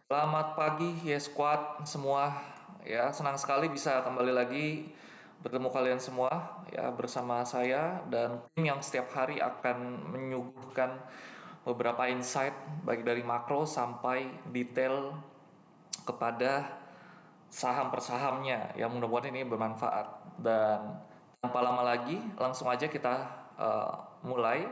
Selamat pagi ya squad semua. Ya, senang sekali bisa kembali lagi bertemu kalian semua ya bersama saya dan tim yang setiap hari akan menyuguhkan beberapa insight baik dari makro sampai detail kepada saham per sahamnya. Ya, mudah-mudahan ini bermanfaat dan tanpa lama lagi langsung aja kita mulai.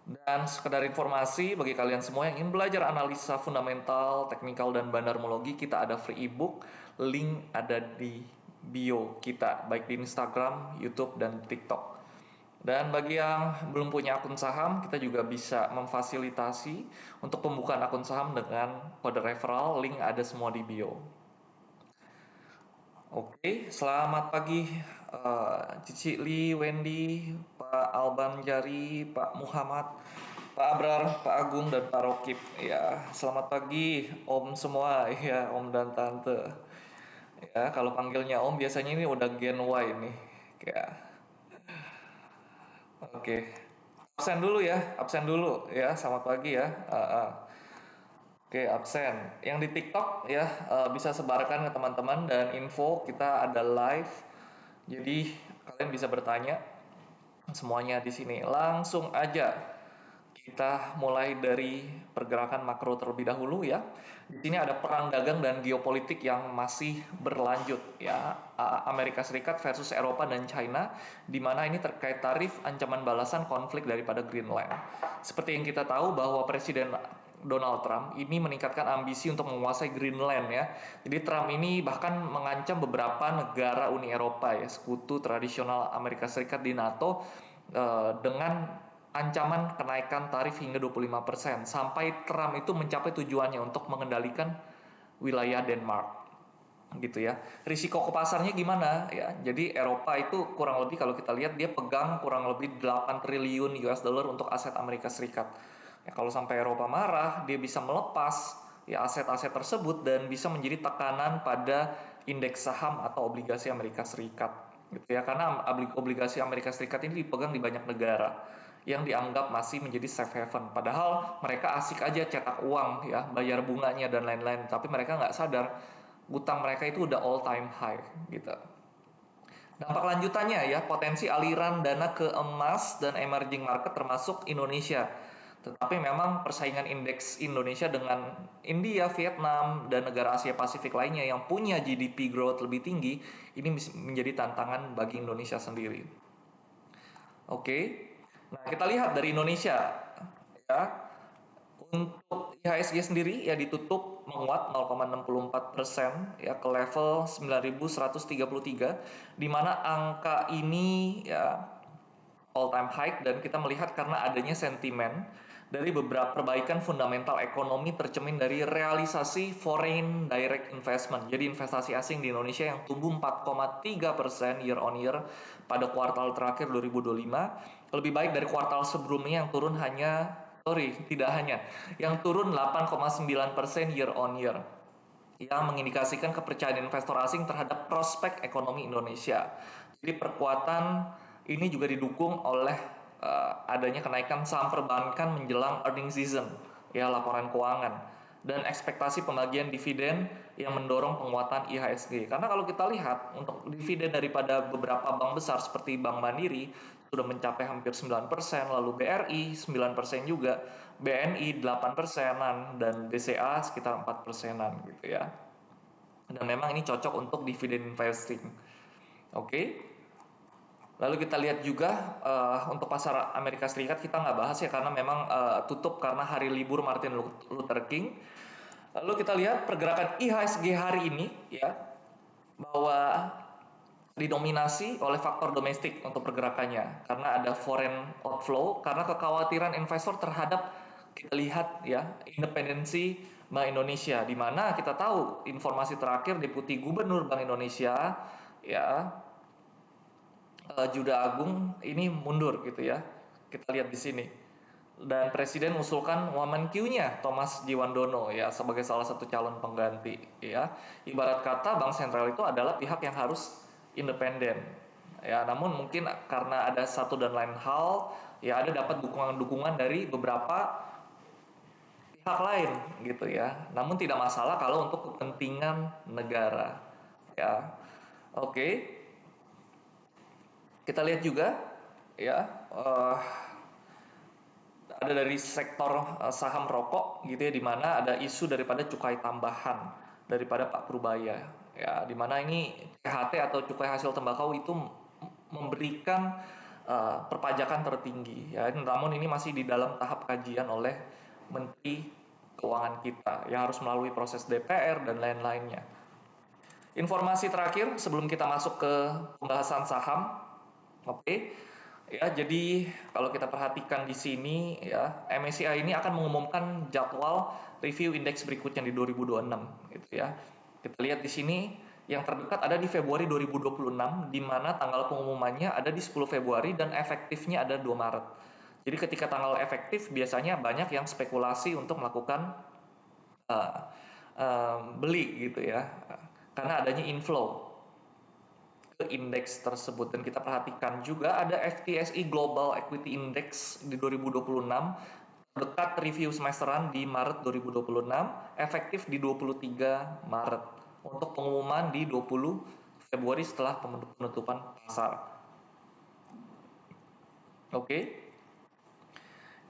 Dan sekedar informasi bagi kalian semua yang ingin belajar analisa fundamental, teknikal, dan bandarmologi, kita ada free ebook, link ada di bio kita, baik di Instagram, YouTube, dan TikTok. Dan bagi yang belum punya akun saham, kita juga bisa memfasilitasi untuk pembukaan akun saham dengan kode referral, link ada semua di bio. Oke, selamat pagi Cici Li, Wendy, Pak Alban Jari, Pak Muhammad, Pak Abrar, Pak Agung, dan Pak Rokib. Ya, selamat pagi Om semua, ya Om dan Tante. Ya, kalau panggilnya Om biasanya ini udah Gen Y nih. Ya, oke. Absen dulu ya, absen dulu ya. Selamat pagi ya. Oke, absen. Yang di TikTok ya bisa sebarkan ke teman-teman dan info kita ada live. Jadi kalian bisa bertanya semuanya di sini. Langsung aja kita mulai dari pergerakan makro terlebih dahulu ya. Di sini ada perang dagang dan geopolitik yang masih berlanjut ya. Amerika Serikat versus Eropa dan China, di mana ini terkait tarif ancaman balasan konflik daripada Greenland. Seperti yang kita tahu bahwa Presiden Donald Trump ini meningkatkan ambisi untuk menguasai Greenland ya. Jadi Trump ini bahkan mengancam beberapa negara Uni Eropa ya, sekutu tradisional Amerika Serikat di NATO dengan ancaman kenaikan tarif hingga 25% sampai Trump itu mencapai tujuannya untuk mengendalikan wilayah Denmark gitu ya. Risiko ke pasarnya gimana ya? Jadi Eropa itu kurang lebih kalau kita lihat dia pegang kurang lebih 8 triliun US dollar untuk aset Amerika Serikat. Ya, kalau sampai Eropa marah, dia bisa melepas ya aset-aset tersebut dan bisa menjadi tekanan pada indeks saham atau obligasi Amerika Serikat gitu ya, karena obligasi Amerika Serikat ini dipegang di banyak negara yang dianggap masih menjadi safe haven, padahal mereka asik aja cetak uang ya, bayar bunganya dan lain-lain, tapi mereka nggak sadar utang mereka itu udah all time high gitu. Dampak lanjutannya ya, potensi aliran dana ke emas dan emerging market termasuk Indonesia. Tetapi memang persaingan indeks Indonesia dengan India, Vietnam, dan negara Asia Pasifik lainnya yang punya GDP growth lebih tinggi, ini menjadi tantangan bagi Indonesia sendiri. Oke, nah kita lihat dari Indonesia ya. Untuk IHSG sendiri ya ditutup menguat 0,64% ya ke level 9.133, di mana angka ini ya all time high dan kita melihat karena adanya sentimen dari beberapa perbaikan fundamental ekonomi tercermin dari realisasi foreign direct investment. Jadi investasi asing di Indonesia yang tumbuh 4,3% year on year pada kuartal terakhir 2025, lebih baik dari kuartal sebelumnya yang turun tidak hanya yang turun 8,9% year on year, yang mengindikasikan kepercayaan investor asing terhadap prospek ekonomi Indonesia. Jadi perkuatan ini juga didukung oleh adanya kenaikan saham perbankan menjelang earning season, ya laporan keuangan, dan ekspektasi pembagian dividen yang mendorong penguatan IHSG. Karena kalau kita lihat untuk dividen daripada beberapa bank besar seperti Bank Mandiri sudah mencapai hampir 9%, lalu BRI 9% juga, BNI 8%-an, dan BCA sekitar 4%-an gitu ya. Dan memang ini cocok untuk dividen investing. Oke. Lalu kita lihat juga untuk pasar Amerika Serikat kita nggak bahas ya karena memang tutup karena hari libur Martin Luther King. Lalu kita lihat pergerakan IHSG hari ini ya, bahwa didominasi oleh faktor domestik untuk pergerakannya karena ada foreign outflow karena kekhawatiran investor terhadap, kita lihat ya, independensi Bank Indonesia, di mana kita tahu informasi terakhir Deputi Gubernur Bank Indonesia ya, Juda Agung ini mundur gitu ya. Kita lihat di sini. Dan Presiden mengusulkan Wamenkyu-nya Thomas Jiwandono ya sebagai salah satu calon pengganti ya. Ibarat kata Bank Sentral itu adalah pihak yang harus independen. Ya, namun mungkin karena ada satu dan lain hal ya, ada dapat dukungan-dukungan dari beberapa pihak lain gitu ya. Namun tidak masalah kalau untuk kepentingan negara ya. Oke, kita lihat juga ya, ada dari sektor saham rokok gitu ya, di mana ada isu daripada cukai tambahan daripada Pak Purbaya ya, di mana ini CHT atau cukai hasil tembakau itu memberikan perpajakan tertinggi ya, namun ini masih di dalam tahap kajian oleh Menteri Keuangan kita yang harus melalui proses DPR dan lain-lainnya. Informasi terakhir sebelum kita masuk ke pembahasan saham, oke. Ya, jadi kalau kita perhatikan di sini ya, MSCI ini akan mengumumkan jadwal review indeks berikutnya di 2026 gitu ya. Kita lihat di sini yang terdekat ada di Februari 2026, di mana tanggal pengumumannya ada di 10 Februari dan efektifnya ada 2 Maret. Jadi ketika tanggal efektif biasanya banyak yang spekulasi untuk melakukan uh, beli gitu ya, karena adanya inflow ke indeks tersebut. Dan kita perhatikan juga ada FTSE Global Equity Index di 2026, dekat review semesteran di Maret 2026, efektif di 23 Maret, untuk pengumuman di 20 Februari setelah penutupan pasar. Oke,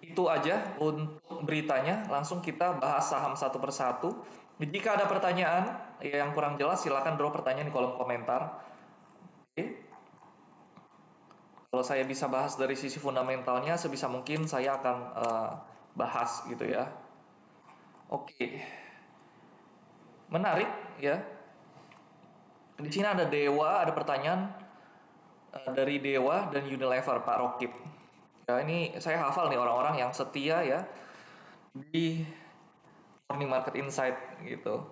itu aja untuk beritanya. Langsung kita bahas saham satu persatu. Jika ada pertanyaan yang kurang jelas, silakan drop pertanyaan di kolom komentar. Oke. Kalau saya bisa bahas dari sisi fundamentalnya, sebisa mungkin saya akan bahas gitu ya. Oke, menarik ya. Di sini ada Dewa, ada pertanyaan dari Dewa dan Unilever, Pak Rokib. Ya, ini saya hafal nih orang-orang yang setia ya di Morning Market Insight gitu.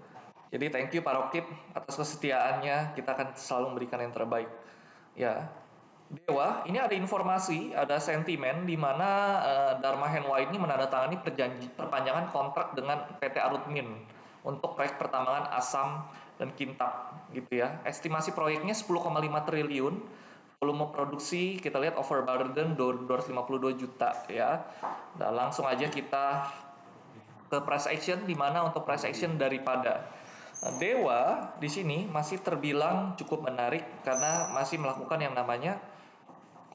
Jadi thank you Pak Rokib atas kesetiaannya. Kita akan selalu memberikan yang terbaik. Ya, Dewa, ini ada informasi, ada sentimen di mana Dharma Henwa ini menandatangani perpanjangan kontrak dengan PT Arutmin untuk proyek pertambangan Asam dan Kintab gitu ya. Estimasi proyeknya 10,5 triliun, volume produksi kita lihat overburden 252 juta ya. Nah, langsung aja kita ke price action, di mana untuk price action daripada Dewa di sini masih terbilang cukup menarik karena masih melakukan yang namanya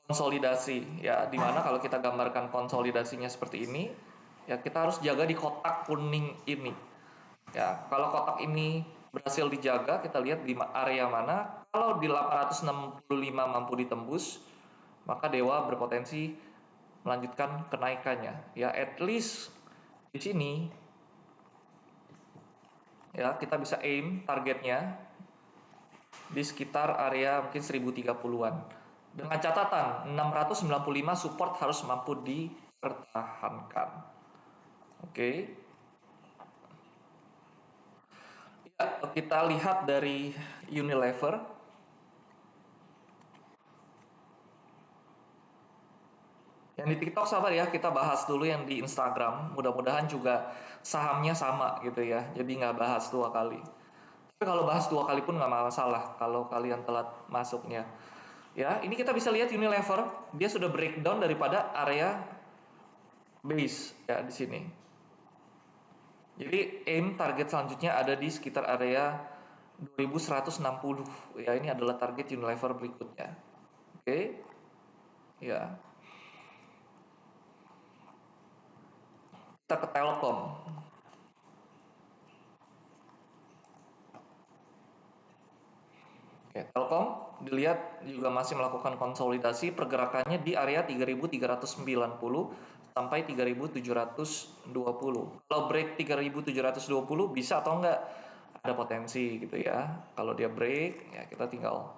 konsolidasi ya, dimana kalau kita gambarkan konsolidasinya seperti ini ya, kita harus jaga di kotak kuning ini ya. Kalau kotak ini berhasil dijaga, kita lihat di area mana, kalau di 865 mampu ditembus, maka Dewa berpotensi melanjutkan kenaikannya ya, at least di sini ya, kita bisa aim targetnya di sekitar area mungkin 1030-an. Dengan catatan 695 support harus mampu dipertahankan. Oke. Ya, kita lihat dari Unilever. Yang di TikTok sabar ya, kita bahas dulu yang di Instagram. Mudah-mudahan juga sahamnya sama gitu ya. Jadi nggak bahas 2 kali. Tapi kalau bahas 2 kali pun nggak masalah kalau kalian telat masuknya. Ya, ini kita bisa lihat Unilever, dia sudah breakdown daripada area base ya di sini. Jadi aim target selanjutnya ada di sekitar area 2160 ya, ini adalah target Unilever berikutnya. Oke. Ya. Kita ke Telkom. Oke, Telkom dilihat juga masih melakukan konsolidasi, pergerakannya di area 3390 sampai 3720. Kalau break 3720 bisa atau enggak? Ada potensi gitu ya. Kalau dia break, ya kita tinggal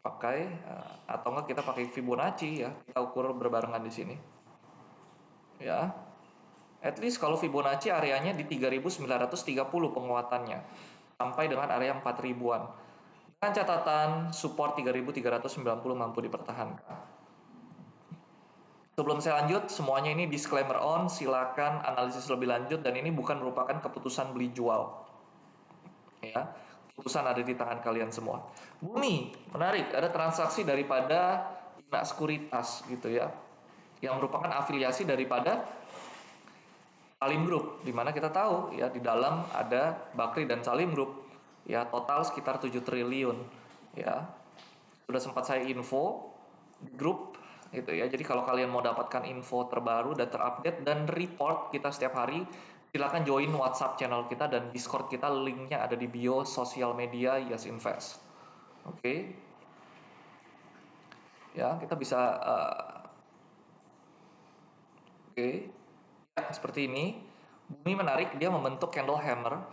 pakai atau enggak kita pakai Fibonacci ya. Kita ukur berbarengan di sini. Ya. At least kalau Fibonacci areanya di 3930 penguatannya sampai dengan area 4000-an. Dengan catatan support 3390 mampu dipertahankan. Sebelum saya lanjut, semuanya ini disclaimer on, silakan analisis lebih lanjut, dan ini bukan merupakan keputusan beli jual. Ya, keputusan ada di tangan kalian semua. Bumi, menarik, ada transaksi daripada Ina Sekuritas gitu ya, yang merupakan afiliasi daripada Salim Group, di mana kita tahu ya di dalam ada Bakri dan Salim Group, ya total sekitar 7 triliun, ya sudah sempat saya info di grup gitu ya. Jadi kalau kalian mau dapatkan info terbaru dan terupdate dan report kita setiap hari, silakan join WhatsApp channel kita dan Discord kita, linknya ada di bio sosial media Yes Invest. Oke, ya kita bisa oke. Ya, seperti ini. Bumi menarik, dia membentuk candle hammer,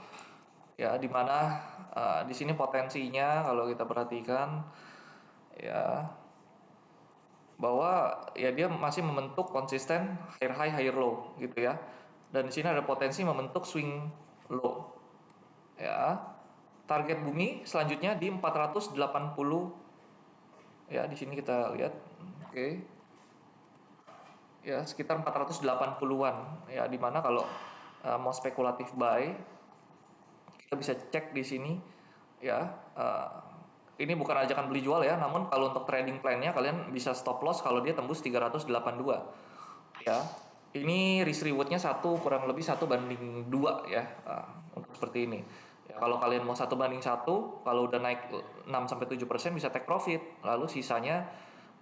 ya di mana di sini potensinya kalau kita perhatikan ya bahwa ya dia masih membentuk konsisten higher high higher low gitu ya, dan di sini ada potensi membentuk swing low ya. Target bumi selanjutnya di 480 ya, di sini kita lihat oke ya, sekitar 480-an ya, dimana kalau mau spekulatif buy kita bisa cek di sini ya. Ini bukan ajakan beli jual ya, namun kalau untuk trading plan-nya kalian bisa stop loss kalau dia tembus 382 ya. Ini risk reward-nya kurang lebih 1/2 ya, untuk seperti ini ya. Kalau kalian mau 1/1, kalau udah naik 6-7% bisa take profit, lalu sisanya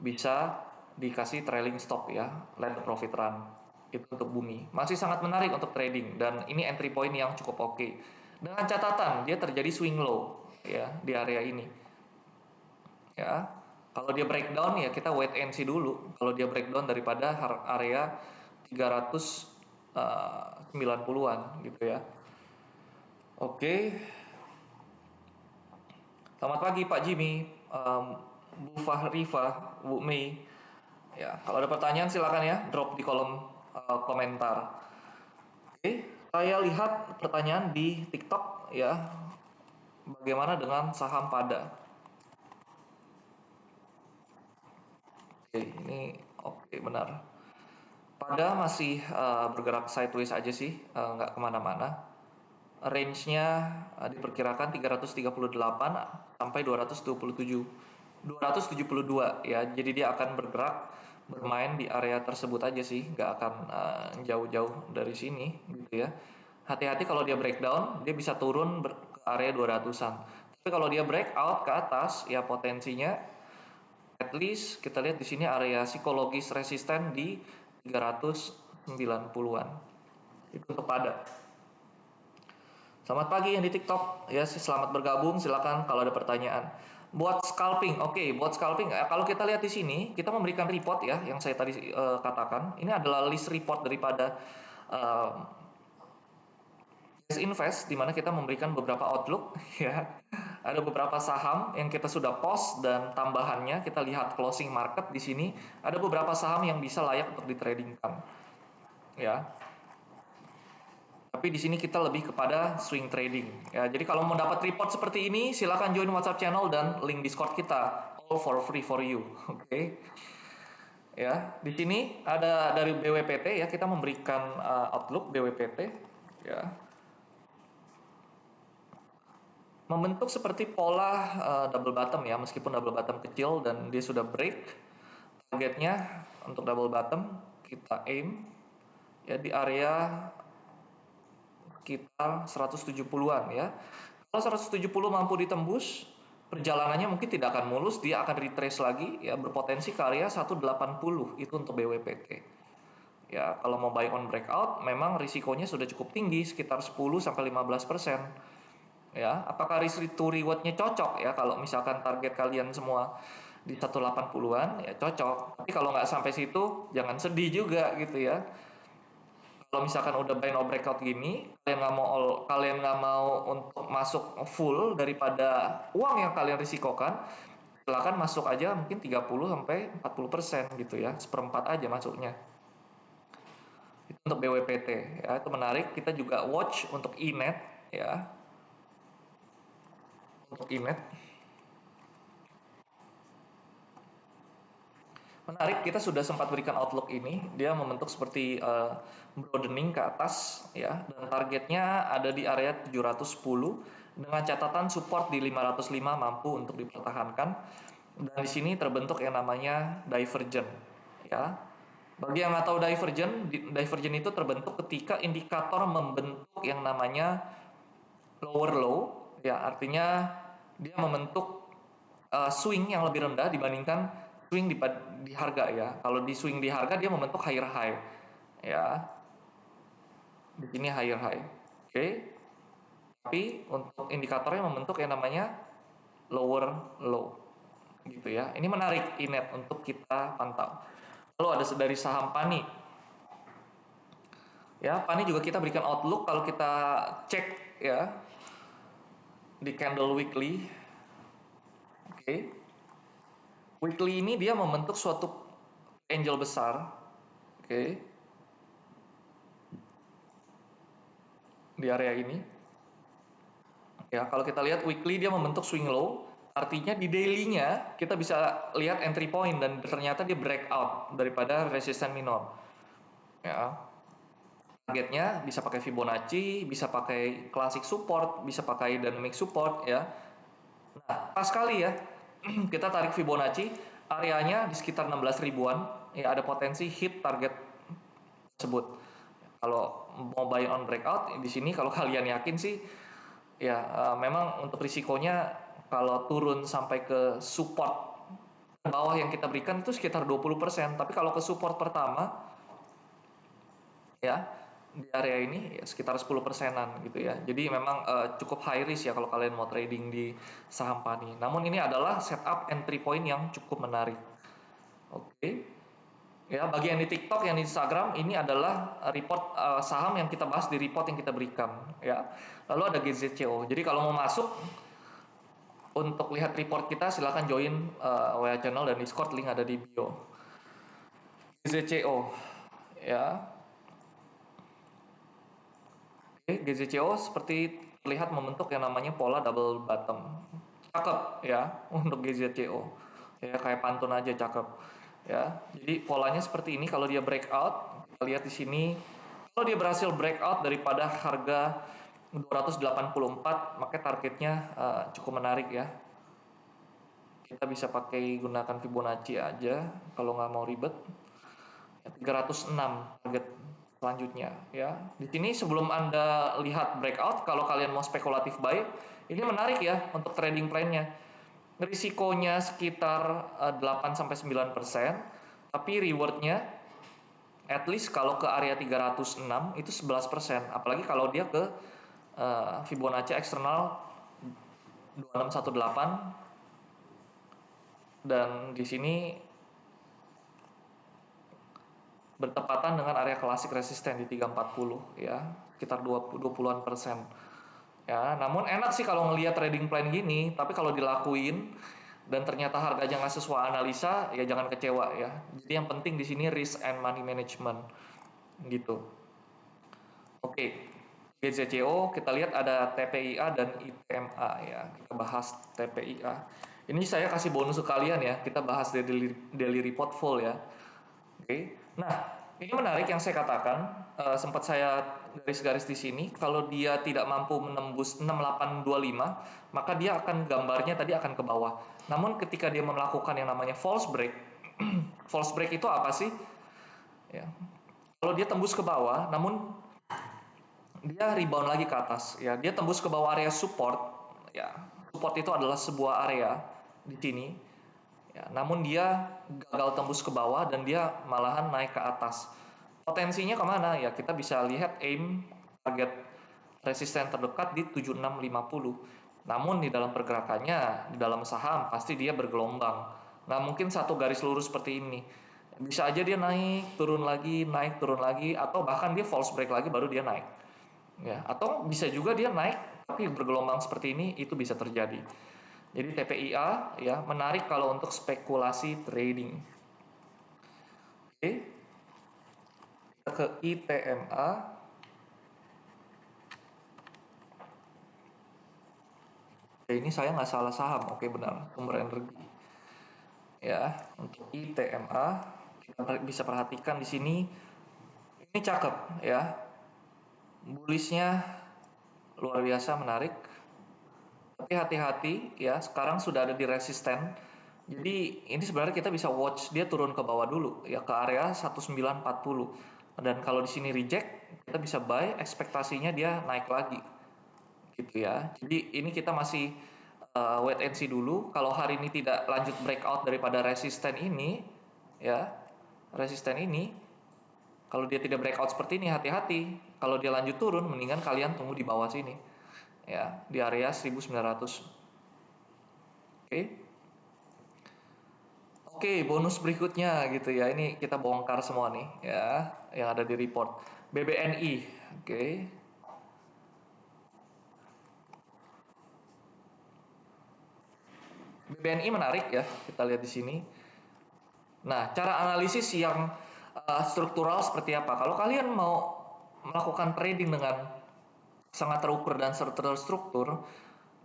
bisa dikasih trailing stop ya, let the profit run. Itu untuk bumi masih sangat menarik untuk trading, dan ini entry point yang cukup oke, dengan catatan dia terjadi swing low ya di area ini ya. Kalau dia breakdown ya kita wait and see dulu. Kalau dia breakdown daripada area 390-an gitu ya. Oke. Selamat pagi Pak Jimmy, Bu Fahrifa, Bu Mei. Ya, kalau ada pertanyaan silakan ya drop di kolom komentar. Oke, saya lihat pertanyaan di TikTok ya. Bagaimana dengan saham Pada? Oke, ini oke benar. Pada masih bergerak sideways aja sih, nggak kemana-mana. Range-nya diperkirakan 338 sampai 227, 272 ya. Jadi dia akan bergerak bermain di area tersebut aja sih, nggak akan jauh-jauh dari sini gitu ya. Hati-hati kalau dia breakdown, dia bisa turun ke area 200-an. Tapi kalau dia breakout ke atas, ya potensinya at least kita lihat di sini area psikologis resisten di 390-an. Itu untuk Pada. Selamat pagi yang di TikTok ya, selamat bergabung, silakan kalau ada pertanyaan. Buat scalping, oke, buat scalping kalau kita lihat di sini kita memberikan report ya, yang saya tadi katakan. Ini adalah list report daripada Yes Invest, di mana kita memberikan beberapa outlook ya. Ada beberapa saham yang kita sudah post, dan tambahannya kita lihat closing market di sini. Ada beberapa saham yang bisa layak untuk ditradingkan ya. Tapi di sini kita lebih kepada swing trading ya. Jadi kalau mau dapat report seperti ini, silakan join WhatsApp channel dan link Discord kita, all for free for you. Oke. Ya, di sini ada dari BWPT ya, kita memberikan outlook BWPT ya. Membentuk seperti pola double bottom ya, meskipun double bottom kecil dan dia sudah break. Targetnya untuk double bottom kita aim ya di area sekitar 170-an ya. Kalau 170 mampu ditembus, perjalanannya mungkin tidak akan mulus, dia akan retrace lagi ya, berpotensi ke area 180 itu untuk BWPT. Ya, kalau mau buy on breakout memang risikonya sudah cukup tinggi, sekitar 10-15%. Ya, apakah risk to reward-nya cocok ya, kalau misalkan target kalian semua di 180-an ya cocok. Tapi kalau nggak sampai situ jangan sedih juga gitu ya. Kalau misalkan udah buy no breakout gini, kalian nggak mau untuk masuk full daripada uang yang kalian risikokan, silakan masuk aja mungkin 30-40% gitu ya, seperempat aja masuknya. Itu untuk BWPT ya, itu menarik. Kita juga watch untuk INET ya. Untuk INET menarik, kita sudah sempat berikan outlook ini, dia membentuk seperti broadening ke atas ya, dan targetnya ada di area 710 dengan catatan support di 505 mampu untuk dipertahankan, dan di sini terbentuk yang namanya divergent ya. Bagi yang nggak tahu divergen itu terbentuk ketika indikator membentuk yang namanya lower low, ya artinya dia membentuk swing yang lebih rendah dibandingkan swing di harga ya. Kalau di swing di harga dia membentuk higher high, ya. Di sini higher high, oke. Tapi untuk indikatornya membentuk yang namanya lower low, gitu ya. Ini menarik inet untuk kita pantau. Lalu ada dari saham PANI. Ya, PANI juga kita berikan outlook kalau kita cek ya di candle weekly. Oke. Weekly ini dia membentuk suatu angel besar. Oke. Di area ini. Ya, kalau kita lihat weekly dia membentuk swing low, artinya di daily-nya kita bisa lihat entry point dan ternyata dia breakout daripada resisten minor. Ya. Targetnya bisa pakai Fibonacci, bisa pakai classic support, bisa pakai dynamic support ya. Nah, pas kali ya. Kita tarik Fibonacci, areanya di sekitar 16 ribuan, ya ada potensi hit target tersebut. Kalau mau buy on breakout di sini kalau kalian yakin sih ya memang untuk risikonya kalau turun sampai ke support bawah yang kita berikan itu sekitar 20%, tapi kalau ke support pertama ya di area ini ya sekitar 10%-an gitu ya. Jadi memang cukup high risk ya kalau kalian mau trading di saham PANI. Namun ini adalah setup entry point yang cukup menarik. Oke. Ya, bagi yang di TikTok, yang di Instagram, ini adalah report saham yang kita bahas di report yang kita berikan ya. Lalu ada GZCO. Jadi kalau mau masuk untuk lihat report kita silahkan join WA channel dan Discord, link ada di bio. GZCO ya. Oke, GZCO seperti terlihat membentuk yang namanya pola double bottom. Cakep ya untuk GZCO. Ya kayak pantun aja cakep. Ya. Jadi polanya seperti ini kalau dia breakout, kita lihat di sini kalau dia berhasil breakout daripada harga 284, maka targetnya cukup menarik ya. Kita bisa pakai gunakan Fibonacci aja kalau nggak mau ribet. 306 target selanjutnya ya. Di sini sebelum Anda lihat breakout, kalau kalian mau spekulatif buy, ini menarik ya untuk trading plan-nya. Risikonya sekitar 8-9%, tapi reward-nya at least kalau ke area 306 itu 11%, apalagi kalau dia ke Fibonacci eksternal 2618 dan di sini bertepatan dengan area klasik resisten di 340 ya, sekitar 20-an persen. Ya, namun enak sih kalau ngelihat trading plan gini, tapi kalau dilakuin dan ternyata harganya nggak sesuai analisa, ya jangan kecewa ya. Jadi yang penting di sini risk and money management gitu. Oke, GZCO kita lihat ada TPIA dan ITMA ya. Kita bahas TPIA. Ini saya kasih bonus ke kalian ya. Kita bahas daily report full ya. Oke. Nah, ini menarik yang saya katakan. Sempat saya garis-garis di sini. Kalau dia tidak mampu menembus 6825, maka dia akan gambarnya tadi akan ke bawah. Namun ketika dia melakukan yang namanya false break, false break itu apa sih? Ya. Kalau dia tembus ke bawah, namun dia rebound lagi ke atas. Ya, dia tembus ke bawah area support. Ya, support itu adalah sebuah area di sini. Ya, namun dia gagal tembus ke bawah dan dia malahan naik ke atas. Potensinya kemana? Ya kita bisa lihat aim target resisten terdekat di 7650. Namun di dalam pergerakannya, di dalam saham pasti dia bergelombang. Nggak mungkin satu garis lurus seperti ini. Bisa aja dia naik, turun lagi, atau bahkan dia false break lagi baru dia naik. Ya, atau bisa juga dia naik tapi bergelombang seperti ini, itu bisa terjadi. Jadi TPIA ya menarik kalau untuk spekulasi trading. Oke. Kita ke ITMA. Oke, ini saya nggak salah saham. Oke benar, sumber energi. Ya, untuk ITMA kita bisa perhatikan di sini. Ini cakep ya. Bullishnya luar biasa menarik. Tapi hati-hati ya, sekarang sudah ada di resisten Jadi ini sebenarnya kita bisa watch dia turun ke bawah dulu ya ke area 1940. Dan kalau di sini reject, kita bisa buy, ekspektasinya dia naik lagi gitu ya. Jadi ini kita masih wait and see dulu. Kalau hari ini tidak lanjut breakout daripada resisten ini ya, resisten ini, kalau dia tidak breakout seperti ini hati-hati. Kalau dia lanjut turun mendingan kalian tunggu di bawah sini ya, di area 1900. Oke. Oke, bonus berikutnya gitu ya. Ini kita bongkar semua nih ya, yang ada di report. BBNI. Oke. BBNI menarik ya, kita lihat di sini. Nah, cara analisis yang struktural seperti apa? Kalau kalian mau melakukan trading dengan sangat terukur dan terstruktur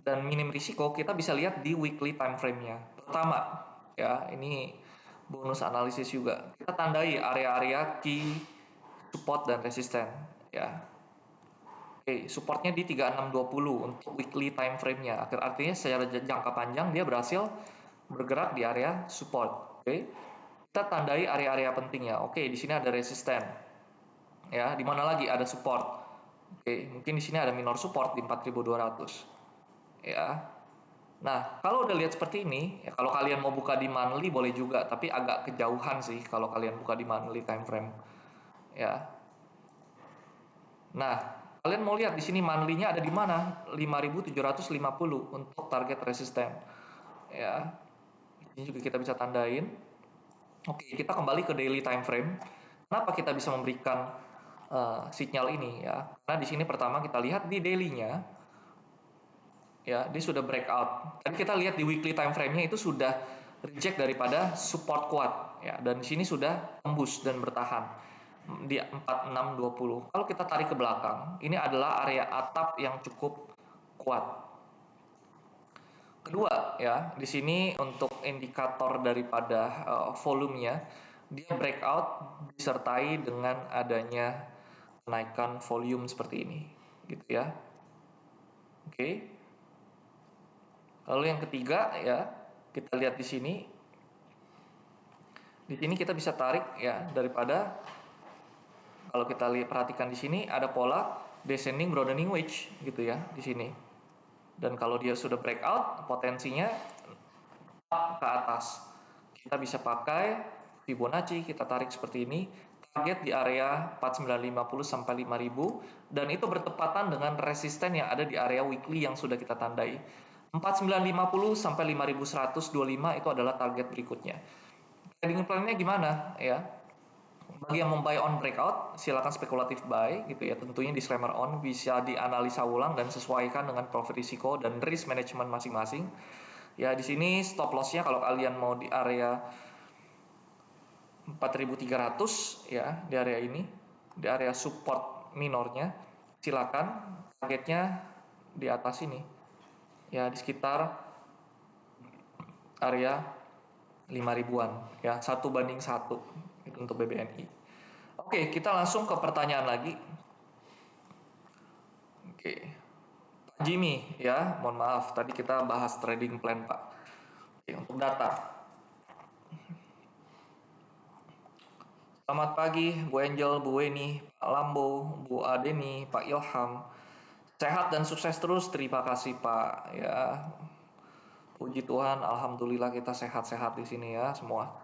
dan minim risiko, kita bisa lihat di weekly time frame-nya. Pertama, ya, ini bonus analisis juga. Kita tandai area-area key support dan resisten, ya. Oke, supportnya di 3620 untuk weekly time frame-nya. Artinya secara jangka panjang dia berhasil bergerak di area support. Oke. Kita tandai area-area pentingnya. Oke, di sini ada resisten. Ya, di mana lagi ada support. Oke, mungkin di sini ada minor support di 4200. Ya. Nah, kalau udah lihat seperti ini, ya kalau kalian mau buka di monthly boleh juga, tapi agak kejauhan sih kalau kalian buka di monthly time frame. Ya. Nah, kalian mau lihat di sini monthly-nya ada di mana? 5750 untuk target resisten. Ya. Ini juga kita bisa tandain. Oke, kita kembali ke daily time frame. Kenapa kita bisa memberikan sinyal ini ya? Karena di sini pertama kita lihat di daily-nya, ya, dia sudah breakout. Tadi kita lihat di weekly time frame-nya itu sudah reject daripada support kuat, ya. Dan di sini sudah tembus dan bertahan di 4620. Kalau kita tarik ke belakang, ini adalah area atap yang cukup kuat. Kedua, ya, di sini untuk indikator daripada volumenya, dia breakout disertai dengan adanya kenaikan volume seperti ini, gitu ya. Oke. Lalu yang ketiga, ya, kita lihat di sini. Di sini kita bisa tarik ya daripada kalau kita perhatikan di sini ada pola descending broadening wedge gitu ya di sini. Dan kalau dia sudah breakout, potensinya ke atas. Kita bisa pakai Fibonacci, kita tarik seperti ini, target di area 4950 sampai 5000 dan itu bertepatan dengan resisten yang ada di area weekly yang sudah kita tandai. 4950 sampai 5125 itu adalah target berikutnya. Trading plan-nya gimana ya? Bagi yang membuy on breakout, silakan spekulatif buy gitu ya. Tentunya disclaimer on bisa dianalisa ulang dan sesuaikan dengan profit risiko dan risk management masing-masing. Ya, di sini stop loss-nya kalau kalian mau di area 4300 ya, di area ini, di area support minornya, silakan targetnya di atas ini. Ya, di sekitar area 5000-an ya, 1:1 itu untuk BBNI. Oke, kita langsung ke pertanyaan lagi. Oke. Pak Jimmy ya, mohon maaf tadi kita bahas trading plan, Pak. Oke, untuk data. Selamat pagi, Bu Angel, Bu Weni, Pak Lambo, Bu Adeni, Pak Ilham. Sehat dan sukses terus, terima kasih Pak. Ya, puji Tuhan, alhamdulillah kita sehat-sehat di sini ya semua.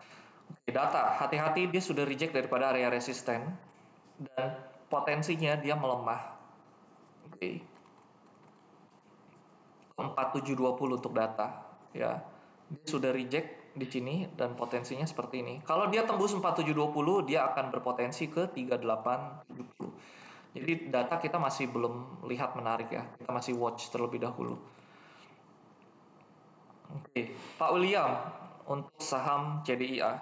Oke, data, hati-hati dia sudah reject daripada area resisten dan potensinya dia melemah. Oke. 4720 untuk data, ya. Dia sudah reject di sini dan potensinya seperti ini. Kalau dia tembus 4720, dia akan berpotensi ke 3870. Jadi data kita masih belum lihat menarik ya. Kita masih watch terlebih dahulu. Oke, Pak William untuk saham CDIA.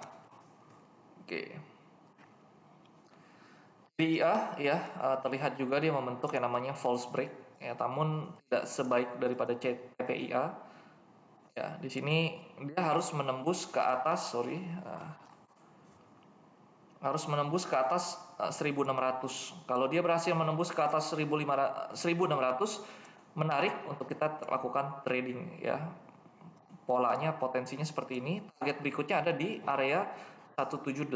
Oke. CDIA ya terlihat juga dia membentuk yang namanya false break ya, namun tidak sebaik daripada CPIA. Ya, di sini dia harus menembus ke atas, harus menembus ke atas 1600. Kalau dia berhasil menembus ke atas 1600, menarik untuk kita lakukan trading ya. polanya potensinya seperti ini. Target berikutnya ada di area 1780.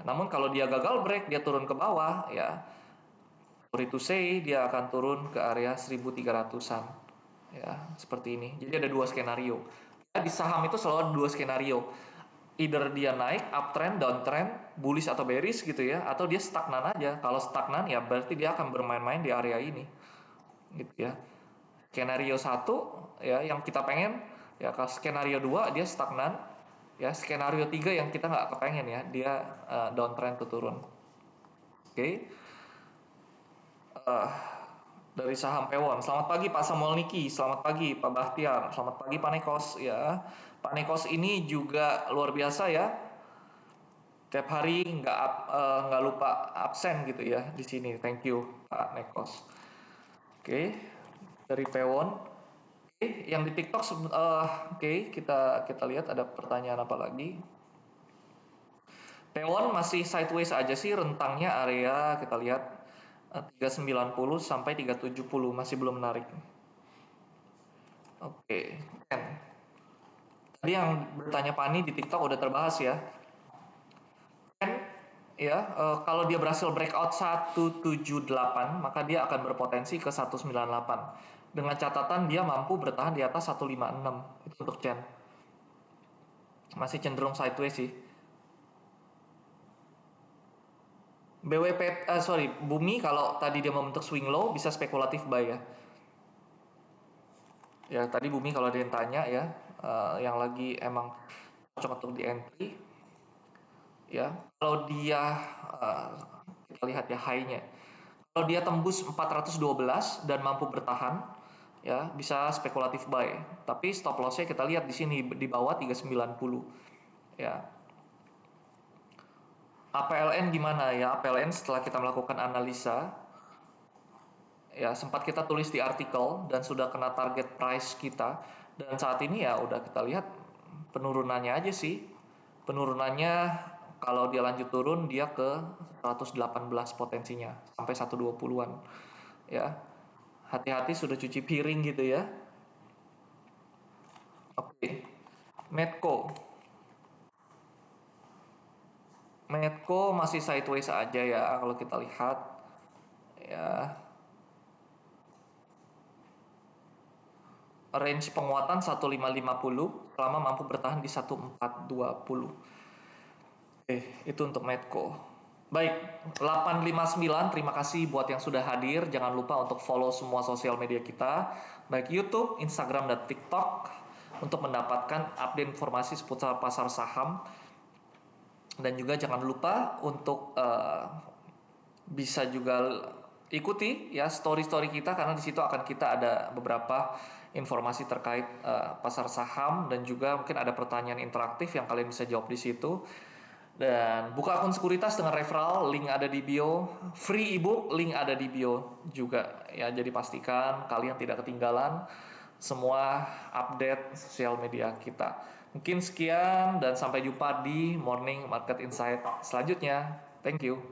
Namun kalau dia gagal break, dia turun ke bawah, ya sorry to say, dia akan turun ke area 1300-an. Ya, seperti ini. Jadi ada dua skenario. Ya, di saham itu selalu ada dua skenario. Either dia naik, uptrend, downtrend, bullish atau bearish gitu ya, atau dia stagnan aja. Kalau stagnan ya berarti dia akan bermain-main di area ini. Gitu ya. Skenario 1 ya yang kita pengen, ya kalau skenario 2 dia stagnan, ya skenario 3 yang kita nggak kepengen ya, dia downtrend tuh turun. Oke. Dari saham Pewon. Selamat pagi Pak Samuel Niki, selamat pagi Pak Bahtiar, selamat pagi Pak Nekos ya. Pak Nekos ini juga luar biasa ya. Tiap hari nggak lupa absen gitu ya di sini. Thank you Pak Nekos. Oke, dari Pewon. Oke, yang di TikTok oke, kita lihat ada pertanyaan apa lagi. Pewon masih sideways aja sih, rentangnya area kita lihat 390 sampai 370 masih belum menarik. Oke, Ken. Tadi yang bertanya Pani di TikTok udah terbahas ya. Ken, ya, kalau dia berhasil breakout 178, maka dia akan berpotensi ke 198. Dengan catatan dia mampu bertahan di atas 156. Itu untuk Chen. Masih cenderung sideways sih. Bumi kalau tadi dia membentuk swing low bisa spekulatif buy ya. Ya tadi Bumi kalau ada yang tanya ya, yang lagi emang cocok untuk di entry, ya kalau dia kita lihat ya high-nya, kalau dia tembus 412 dan mampu bertahan, ya bisa spekulatif buy. Tapi stop loss-nya kita lihat di sini di bawah 390, ya. APLN gimana ya? APLN setelah kita melakukan analisa, ya sempat kita tulis di artikel dan sudah kena target price kita, dan saat ini ya udah kita lihat penurunannya aja sih. Penurunannya kalau dia lanjut turun dia ke 118 potensinya sampai 120-an ya. Hati-hati sudah cuci piring gitu ya. Oke. Medco masih sideways aja ya kalau kita lihat ya. Range penguatan 1550 selama mampu bertahan di 1420. Itu untuk Medco. Baik, 859 terima kasih buat yang sudah hadir. Jangan lupa untuk follow semua sosial media kita, baik YouTube, Instagram, dan TikTok untuk mendapatkan update informasi seputar pasar saham. Dan juga jangan lupa untuk bisa juga ikuti ya story-story kita, karena di situ akan kita ada beberapa informasi terkait pasar saham, dan juga mungkin ada pertanyaan interaktif yang kalian bisa jawab di situ. Dan buka akun sekuritas dengan referral, link ada di bio. Free ebook, link ada di bio juga ya. Jadi pastikan kalian tidak ketinggalan semua update sosial media kita. Mungkin sekian dan sampai jumpa di Morning Market Insight selanjutnya. Thank you.